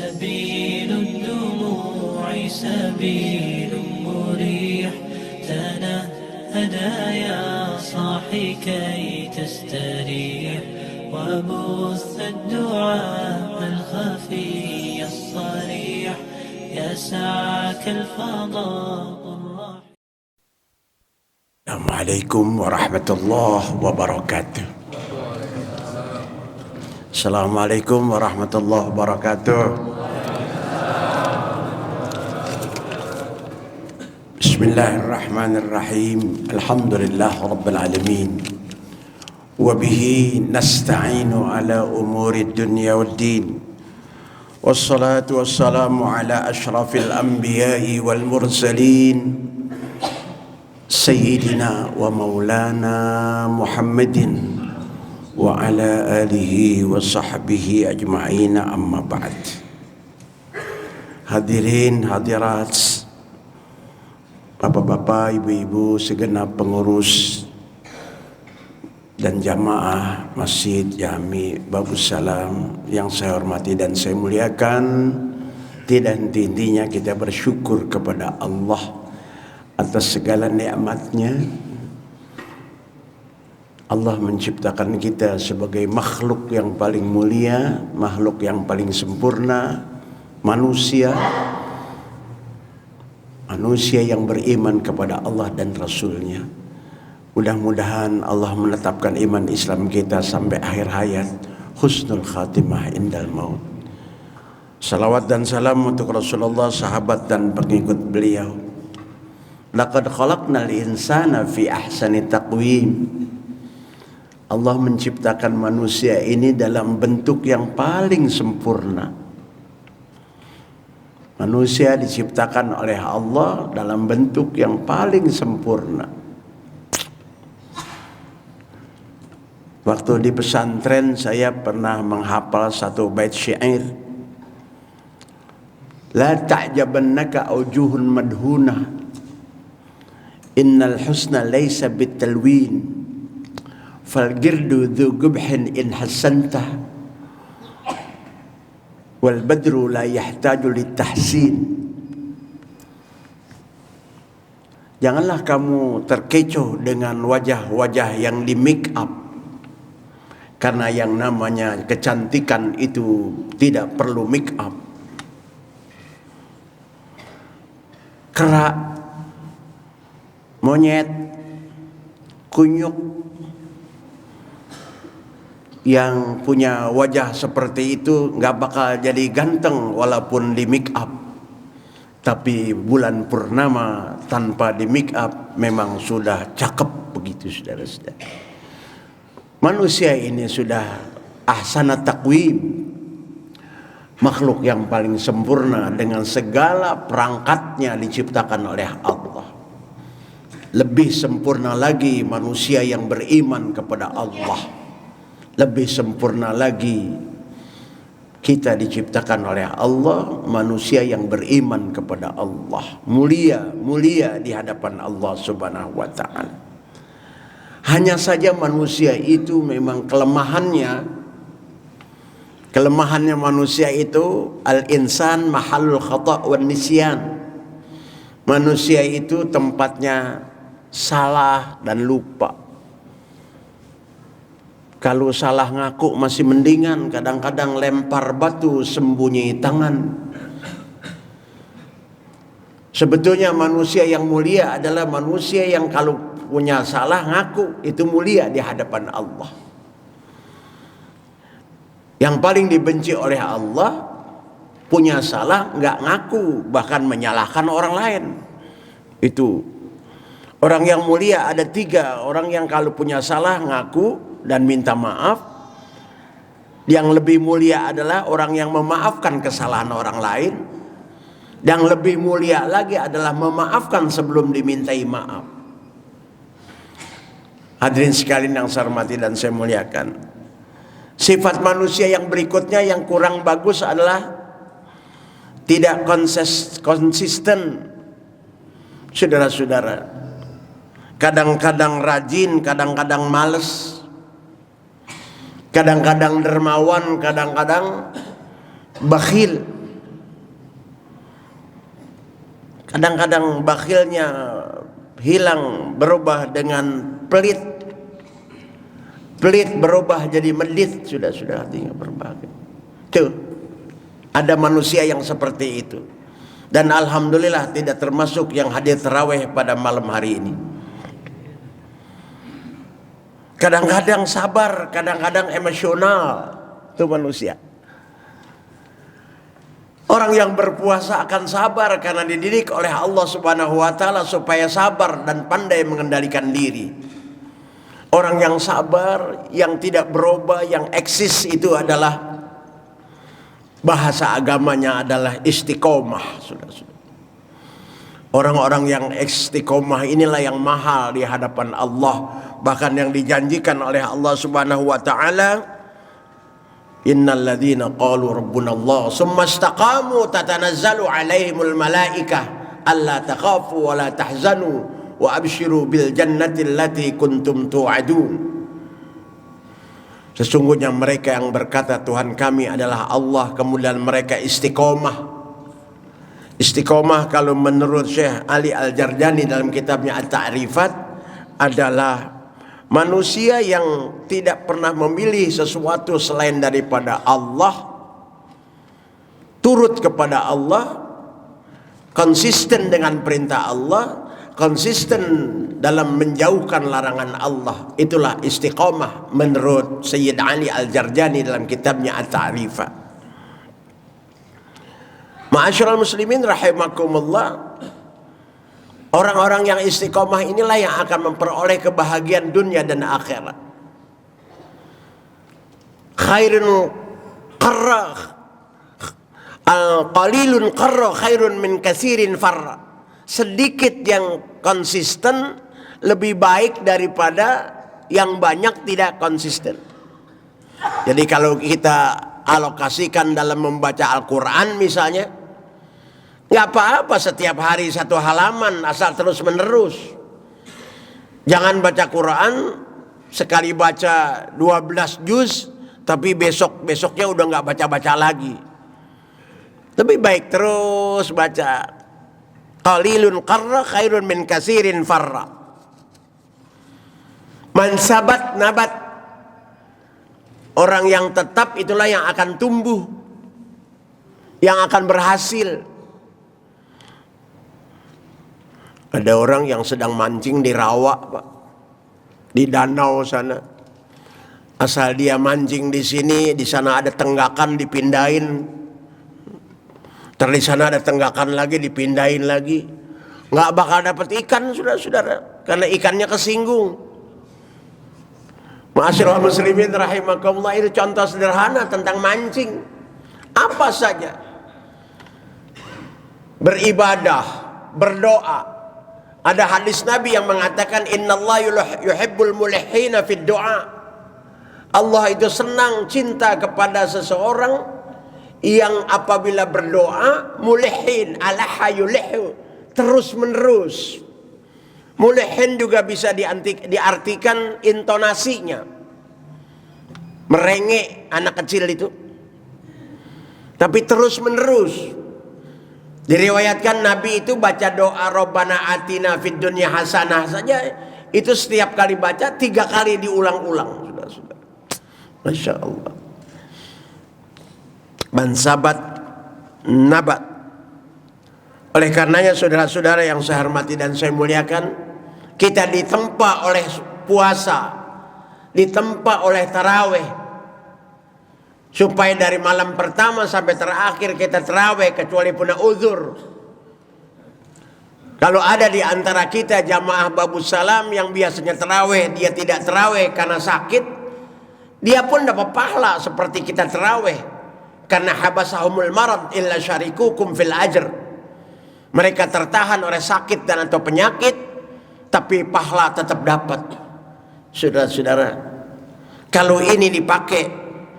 سبيل الدموع سبيل مريح تنهدى يا صاحي كي تستريح وبث الدعاء الخفي الصريح يسعك الفضاء الرحيم. السلام عليكم ورحمة الله وبركاته. Assalamualaikum warahmatullahi wabarakatuh. Bismillahirrahmanirrahim. Alhamdulillah rabbil alamin. Wa bihi nasta'inu ala umuri dunya waddin. Wassalatu wassalamu ala ashrafil anbiya'i wal mursalin. Sayyidina wa maulana Muhammadin wa ala alihi wa sahbihi ajma'in, amma ba'd. Hadirin hadirat, bapak-bapak, ibu-ibu, segenap pengurus dan jamaah Masjid Jami Babus Salam yang saya hormati dan saya muliakan. Tidak henti-hentinya kita bersyukur kepada Allah atas segala nikmatnya. Allah menciptakan kita sebagai makhluk yang paling mulia, makhluk yang paling sempurna, manusia yang beriman kepada Allah dan Rasulnya. Mudah-mudahan Allah menetapkan iman Islam kita sampai akhir hayat, husnul khatimah indal maut. Salawat dan salam untuk Rasulullah, sahabat dan pengikut beliau. Laqad khalaqnal insana fi ahsani taqwim. Allah menciptakan manusia ini dalam bentuk yang paling sempurna. Manusia diciptakan oleh Allah dalam bentuk yang paling sempurna. Waktu di pesantren saya pernah menghafal satu bait syair. La ta'jabannaka aujuhun madhunah. Innal husna laysa bitalwin. Falgirdu dhu gubhin in hasantah wal badru la yahtaju litahsin. Janganlah kamu terkecoh dengan wajah-wajah yang di make up, karena yang namanya kecantikan itu tidak perlu make up. Kera, monyet, kunyuk yang punya wajah seperti itu nggak bakal jadi ganteng walaupun di make up. Tapi bulan purnama tanpa di make up memang sudah cakep, begitu saudara-saudara. Manusia ini sudah ahsana taqwim, makhluk yang paling sempurna dengan segala perangkatnya diciptakan oleh Allah. Lebih sempurna lagi manusia yang beriman kepada Allah. Lebih sempurna lagi kita diciptakan oleh Allah, manusia yang beriman kepada Allah. Mulia di hadapan Allah Subhanahu wa ta'ala. Hanya saja manusia itu memang kelemahannya manusia itu al-insan mahallul khata' wan nisyan. Manusia itu tempatnya salah dan lupa. Kalau salah ngaku masih mendingan, kadang-kadang lempar batu sembunyi tangan. Sebetulnya manusia yang mulia adalah manusia yang kalau punya salah ngaku, itu mulia di hadapan Allah. Yang paling dibenci oleh Allah, punya salah nggak ngaku, bahkan menyalahkan orang lain. Itu orang yang mulia ada tiga. Orang yang kalau punya salah ngaku dan minta maaf. Yang lebih mulia adalah orang yang memaafkan kesalahan orang lain. Yang lebih mulia lagi adalah memaafkan sebelum dimintai maaf. Hadirin sekalian yang saya hormati dan saya muliakan, sifat manusia yang berikutnya yang kurang bagus adalah tidak konsisten. Saudara-saudara, kadang-kadang rajin, kadang-kadang males, kadang-kadang dermawan, kadang-kadang bakhil. Kadang-kadang bakhilnya hilang, berubah dengan pelit. Pelit berubah jadi medit, sudah artinya berbahagia. Tuh, ada manusia yang seperti itu. Dan alhamdulillah tidak termasuk yang hadir tarawih pada malam hari ini. Kadang-kadang sabar, kadang-kadang emosional. Itu manusia. Orang yang berpuasa akan sabar karena dididik oleh Allah Subhanahu wa taala supaya sabar dan pandai mengendalikan diri. Orang yang sabar, yang tidak berubah, yang eksis itu adalah bahasa agamanya adalah istiqomah. Orang-orang yang istiqomah inilah yang mahal di hadapan Allah. Bahkan yang dijanjikan oleh Allah Subhanahu wa taala, innal ladzina qalu rabbuna Allah tsumma istaqamu tatanazzalu alaihimul malaikah alla takhafu wa la tahzanu wa abshiru bil jannati allati kuntum tu'adun. Sesungguhnya mereka yang berkata Tuhan kami adalah Allah, kemudian mereka istiqomah. Istiqomah kalau menurut Syekh Ali Al-Jardani dalam kitabnya At-Ta'rifat adalah manusia yang tidak pernah memilih sesuatu selain daripada Allah, turut kepada Allah, konsisten dengan perintah Allah, konsisten dalam menjauhkan larangan Allah. Itulah istiqomah menurut Sayyid Ali Al-Jardani dalam kitabnya At-Ta'rifat. Ma'asyiral muslimin rahimakumullah, orang-orang yang istiqomah inilah yang akan memperoleh kebahagiaan dunia dan akhirat. Khairun qarra qalilun qarra khairun min katsirin farra. Sedikit yang konsisten lebih baik daripada yang banyak tidak konsisten. Jadi kalau kita alokasikan dalam membaca Al-Quran misalnya, nggak apa-apa setiap hari satu halaman asal terus menerus. Jangan baca Quran sekali baca 12 juz tapi besoknya udah nggak baca-baca lagi. Lebih baik terus baca. Qalilun qarra khairun min katsirin farra. Man sabat nabat. Orang yang tetap itulah yang akan tumbuh, yang akan berhasil. Ada orang yang sedang mancing di rawa, Pak, di danau sana. Asal dia mancing di sini, di sana ada tenggakan dipindahin. Di sana ada tenggakan lagi dipindahin lagi. Nggak bakal dapat ikan, saudara-saudara, karena ikannya kesinggung. Ma'asyiral muslimin rahimakumullah, itu contoh sederhana tentang mancing. Apa saja, beribadah, berdoa. Ada hadis Nabi yang mengatakan innallaha yuhibbul mulihina fid du'a. Allah itu senang, cinta kepada seseorang yang apabila berdoa mulihin, alaha yulihu, terus menerus. Mulihin juga bisa diartikan intonasinya, merengek anak kecil itu, tapi terus menerus. Diriwayatkan Nabi itu baca doa Rabbana atina fid dunya hasanah saja, itu setiap kali baca 3 kali diulang-ulang. Sudah. Masya Allah. Man sabat nabat. Oleh karenanya saudara-saudara yang saya hormati dan saya muliakan, kita ditempa oleh puasa, ditempa oleh tarawih, supaya dari malam pertama sampai terakhir kita tarawih kecuali punya uzur. Kalau ada di antara kita jamaah Babus Salam yang biasanya tarawih, dia tidak tarawih karena sakit, dia pun dapat pahala seperti kita tarawih, karena habasahumul marad illa syarikukum fil ajr. Mereka tertahan oleh sakit dan atau penyakit, tapi pahala tetap dapat. Saudara-saudara, kalau ini dipakai,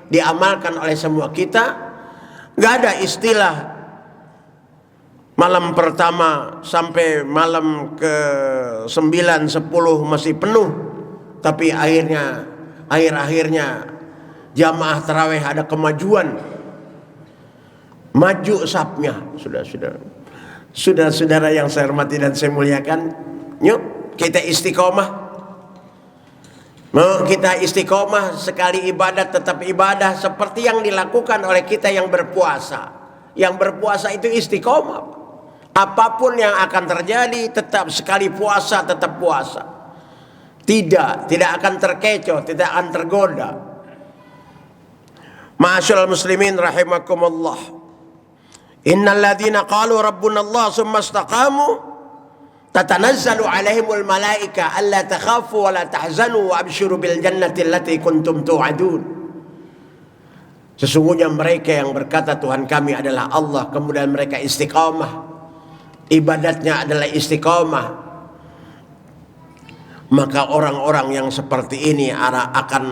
diamalkan oleh semua kita, nggak ada istilah malam pertama sampai malam ke 9, 10 masih penuh, tapi akhirnya jamaah tarawih ada kemajuan, maju sapnya, saudara-saudara. Saudara-saudara yang saya hormati dan saya muliakan, yuk kita istiqomah. Mau kita istiqomah, sekali ibadat tetap ibadah, seperti yang dilakukan oleh kita yang berpuasa. Yang berpuasa itu istiqomah. Apapun yang akan terjadi, tetap sekali puasa tetap puasa. Tidak akan terkecoh, tidak akan tergoda. Ma'asyiral muslimin rahimakumullah. Innal ladzina qalu rabbuna Allah tsumma istaqamu tatanazzalu alaihimul malaika alla takhafu wa la tahzanu wa abshiru bil jannati allati kuntum tu'adun. Sesungguhnya mereka yang berkata Tuhan kami adalah Allah, kemudian mereka istiqamah, ibadatnya adalah istiqamah, maka orang-orang yang seperti ini akan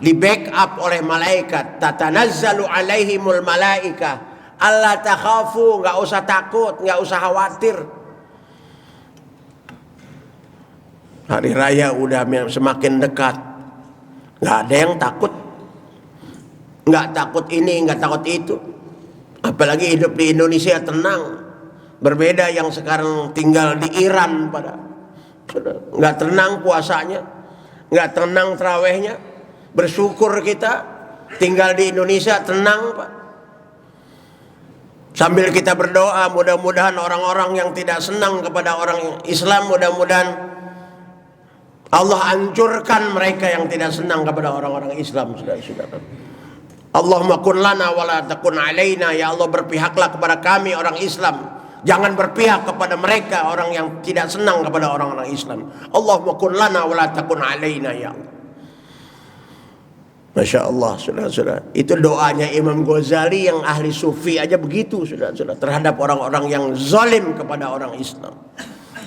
di backup oleh malaikat. Tatanazzalu alaihimul malaika Allah takhafu, nggak usah takut, nggak usah khawatir. Hari raya udah semakin dekat, nggak ada yang takut, nggak takut ini, nggak takut itu. Apalagi hidup di Indonesia tenang, berbeda yang sekarang tinggal di Iran pada nggak tenang puasanya, nggak tenang tarawehnya. Bersyukur kita tinggal di Indonesia tenang, Pak. Sambil kita berdoa, mudah-mudahan orang-orang yang tidak senang kepada orang Islam, mudah-mudahan Allah hancurkan mereka yang tidak senang kepada orang-orang Islam. Saudara-saudara, Allahumma kun lana wa la takun alaina. Ya Allah, berpihaklah kepada kami orang Islam, jangan berpihak kepada mereka orang yang tidak senang kepada orang-orang Islam. Allahumma kun lana wa la takun alaina, ya Allah. Masya Allah, saudara-saudara, itu doanya Imam Ghazali yang ahli sufi aja begitu, saudara-saudara, terhadap orang-orang yang zalim kepada orang Islam.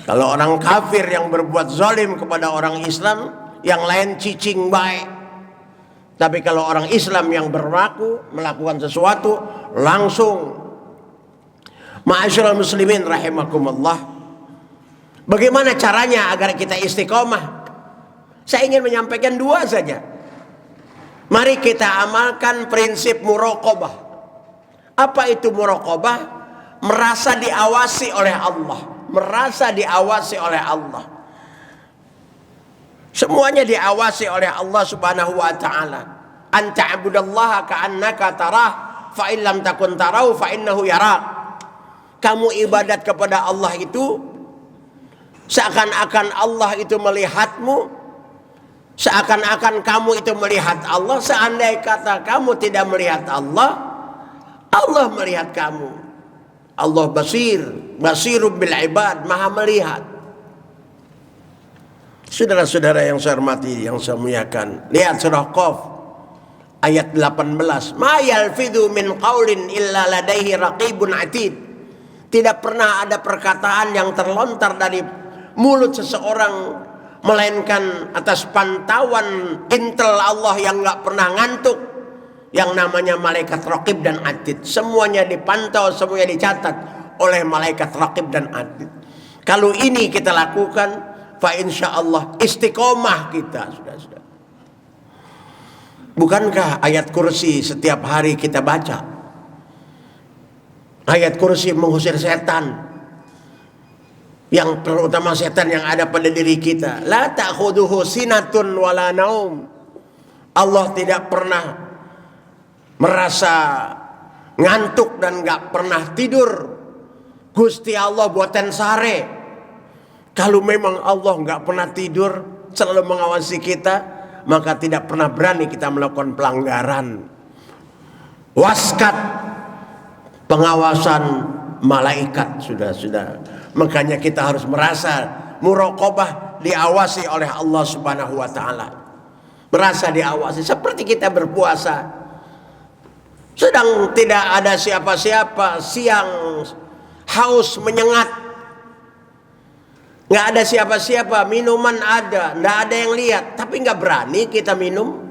Kalau orang kafir yang berbuat zalim kepada orang Islam, yang lain cicing baik. Tapi kalau orang Islam yang berlaku melakukan sesuatu, langsung. Ma'asyiral muslimin rahimakumullah. Bagaimana caranya agar kita istiqomah? Saya ingin menyampaikan dua saja. Mari kita amalkan prinsip muraqabah. Apa itu muraqabah? Merasa diawasi oleh Allah. Merasa diawasi oleh Allah. Semuanya diawasi oleh Allah Subhanahu wa taala. An ta'budallaha ka'annaka tarah, fa in lam takun tarahu fa innahu yarak. Kamu ibadat kepada Allah itu seakan-akan Allah itu melihatmu. Seakan-akan kamu itu melihat Allah. Seandai kata kamu tidak melihat Allah, Allah melihat kamu. Allah basirun bil ibad, maha melihat. Saudara-saudara yang saya hormati, yang saya muliakan, lihat surah Qaf ayat 18. Ma yalfidhu min qaulin illa ladaihi raqibun atid. Tidak pernah ada perkataan yang terlontar dari mulut seseorang melainkan atas pantauan intel Allah yang nggak pernah ngantuk, yang namanya malaikat raqib dan atid. Semuanya dipantau, semuanya dicatat oleh malaikat raqib dan atid. Kalau ini kita lakukan, fa insyaallah istiqomah kita, sudah. Bukankah ayat kursi setiap hari kita baca? Ayat kursi mengusir setan, yang terutama setan yang ada pada diri kita. La ta'khuduhu sinatun wala naum. Allah tidak pernah merasa ngantuk dan gak pernah tidur. Gusti Allah buatan sare. Kalau memang Allah gak pernah tidur, selalu mengawasi kita, maka tidak pernah berani kita melakukan pelanggaran. Waskat, pengawasan malaikat, sudah. Makanya kita harus merasa muraqabah, diawasi oleh Allah Subhanahu wa taala. Merasa diawasi seperti kita berpuasa. Sedang tidak ada siapa-siapa, siang haus menyengat. Nggak ada siapa-siapa, minuman ada, nggak ada yang lihat, tapi nggak berani kita minum.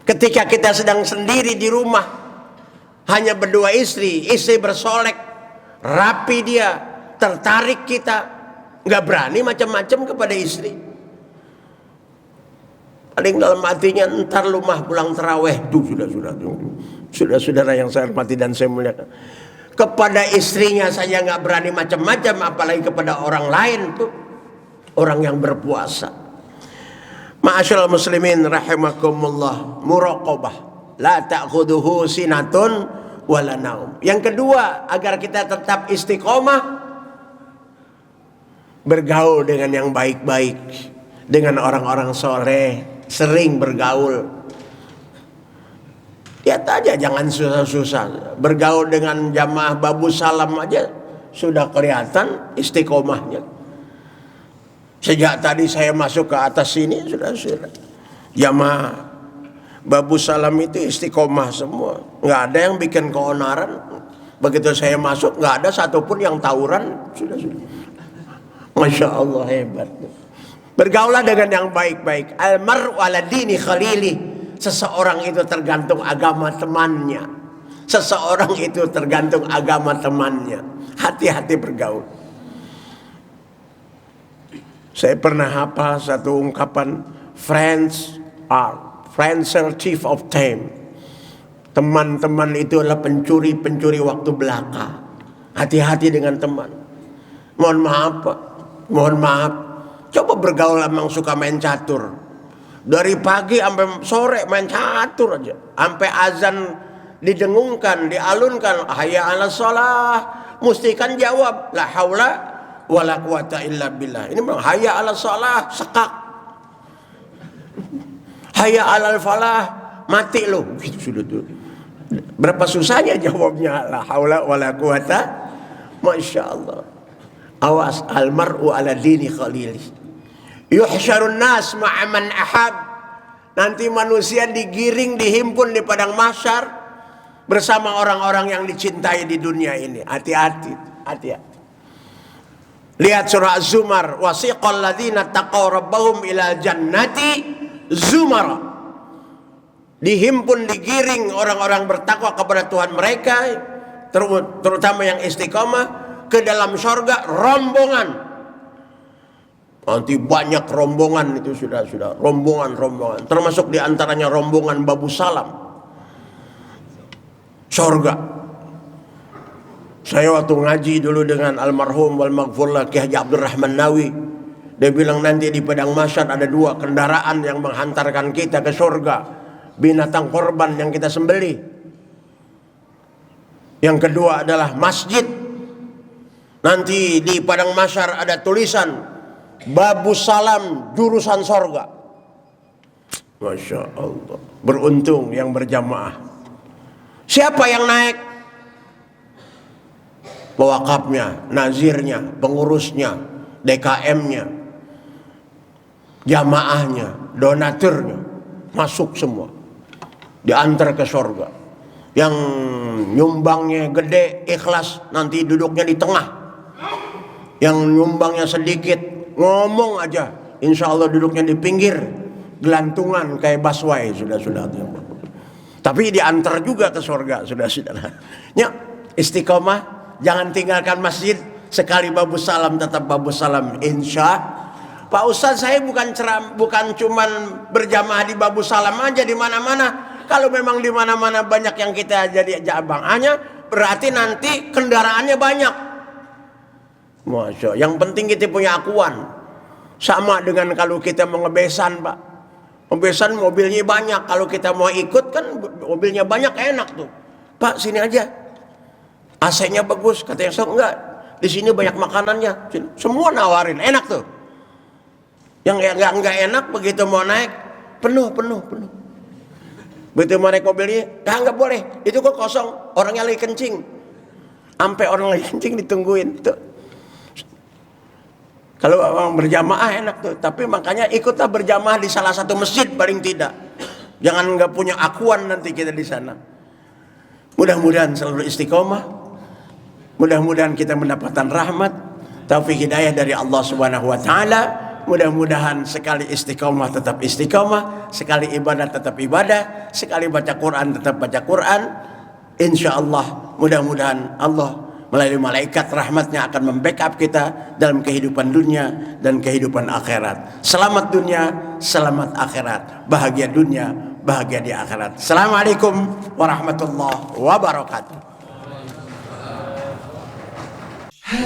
Ketika kita sedang sendiri di rumah, hanya berdua istri bersolek, rapi dia, tertarik kita, nggak berani macam-macam kepada istri. Paling dalam hatinya, entar lumah pulang terawih. Sudah, saudara yang saya hormati dan saya muliakan. Kepada istrinya saja nggak berani macam-macam, apalagi kepada orang lain tuh, orang yang berpuasa. Ma'asyiral muslimin rahimakumullah, muraqabah la ta'khudhuhu sinatun wala naum. Yang kedua, agar kita tetap istiqomah, bergaul dengan yang baik-baik, dengan orang-orang soleh, sering bergaul. Lihat aja, jangan susah-susah. Bergaul dengan jamaah Babu Salam aja sudah kelihatan istiqomahnya. Sejak tadi saya masuk ke atas sini sudah jamaah Babu Salam itu istiqomah semua. Nggak ada yang bikin keonaran. Begitu saya masuk nggak ada satupun yang tawuran. Sudah. Masya Allah, hebat. Bergaulah dengan yang baik-baik. Al-mar'u ala dini khalili. Seseorang itu tergantung agama temannya. Seseorang itu tergantung agama temannya. Hati-hati bergaul. Saya pernah hafal satu ungkapan, friends are thief of time. Teman-teman itu adalah pencuri waktu belaka. Hati-hati dengan teman. Mohon maaf Pak, mohon maaf. Coba bergaul sama yang suka main catur. Dari pagi sampai sore main catur aja. Sampai azan didengungkan, dialunkan, hayya 'alas shalah, mesti kan jawab la haula wala quwata illa billah. Ini bilang hayya 'alas shalah, sekak. Hayya 'alal falah, mati lo. Gitu sudah tuh. Berapa susahnya jawabnya la haula wala quwata. Masya Allah. Awas, almar'u ala dini khalili. Yuhsyarun nas ma'aman ahab. Nanti manusia digiring, dihimpun di padang mahsyar bersama orang-orang yang dicintai di dunia ini. Hati-hati, hati-hati. Lihat surah Az-Zumar, wasiqal ladzina taqaw rabbahum ila jannati zumara. Dihimpun, digiring orang-orang bertakwa kepada Tuhan mereka, terutama yang istiqomah, ke dalam surga rombongan. Nanti banyak rombongan itu sudah rombongan, termasuk diantaranya rombongan Babu Salam. Surga. Saya waktu ngaji dulu dengan almarhum wal maghfurlah Ki Haji Abdurrahman Nawi, dia bilang nanti di padang mahsyar ada dua kendaraan yang menghantarkan kita ke surga, binatang korban yang kita sembelih. Yang kedua adalah masjid. Nanti di padang mahsyar ada tulisan Babu Salam jurusan sorga. Masya Allah. Beruntung yang berjamaah. Siapa yang naik? Pewakafnya, nazirnya, pengurusnya, DKM-nya, jamaahnya, donaturnya, masuk semua, diantar ke sorga. Yang nyumbangnya gede, ikhlas, nanti duduknya di tengah. Yang nyumbangnya sedikit, ngomong aja, insya Allah duduknya di pinggir, gelantungan kayak busway, sudah. Tapi diantar juga ke surga, sudah. Ya, istiqomah, jangan tinggalkan masjid. Sekali Babu Salam tetap Babu Salam, insya. Pak Ustadz, saya bukan cuman berjamaah di Babu Salam aja, di mana-mana. Kalau memang di mana-mana banyak yang kita jadi jamaahnya, berarti nanti kendaraannya banyak. Masya, yang penting kita punya akuan. Sama dengan kalau kita mau ngebesan, Pak. Ngebesan mobilnya banyak. Kalau kita mau ikut kan mobilnya banyak, enak tuh. Pak, sini aja. AC-nya bagus. Kata yang sok, enggak. Di sini banyak makanannya. Semua nawarin, enak tuh. Yang enggak enak begitu mau naik, penuh. Begitu mau naik mobilnya, enggak boleh. Itu kok kosong, orangnya lagi kencing. Sampai orang lagi kencing ditungguin tuh. Kalau orang berjamaah enak tuh, tapi makanya ikutlah berjamaah di salah satu masjid paling tidak. Jangan nggak punya akuan nanti kita di sana. Mudah-mudahan selalu istiqomah. Mudah-mudahan kita mendapatkan rahmat, taufik hidayah dari Allah Subhanahu wa taala. Mudah-mudahan sekali istiqomah tetap istiqomah, sekali ibadah tetap ibadah, sekali baca Quran tetap baca Quran. Insyaallah mudah-mudahan Allah melalui malaikat rahmatnya akan membackup kita dalam kehidupan dunia dan kehidupan akhirat. Selamat dunia, selamat akhirat. Bahagia dunia, bahagia di akhirat. Assalamualaikum warahmatullahi wabarakatuh. Ah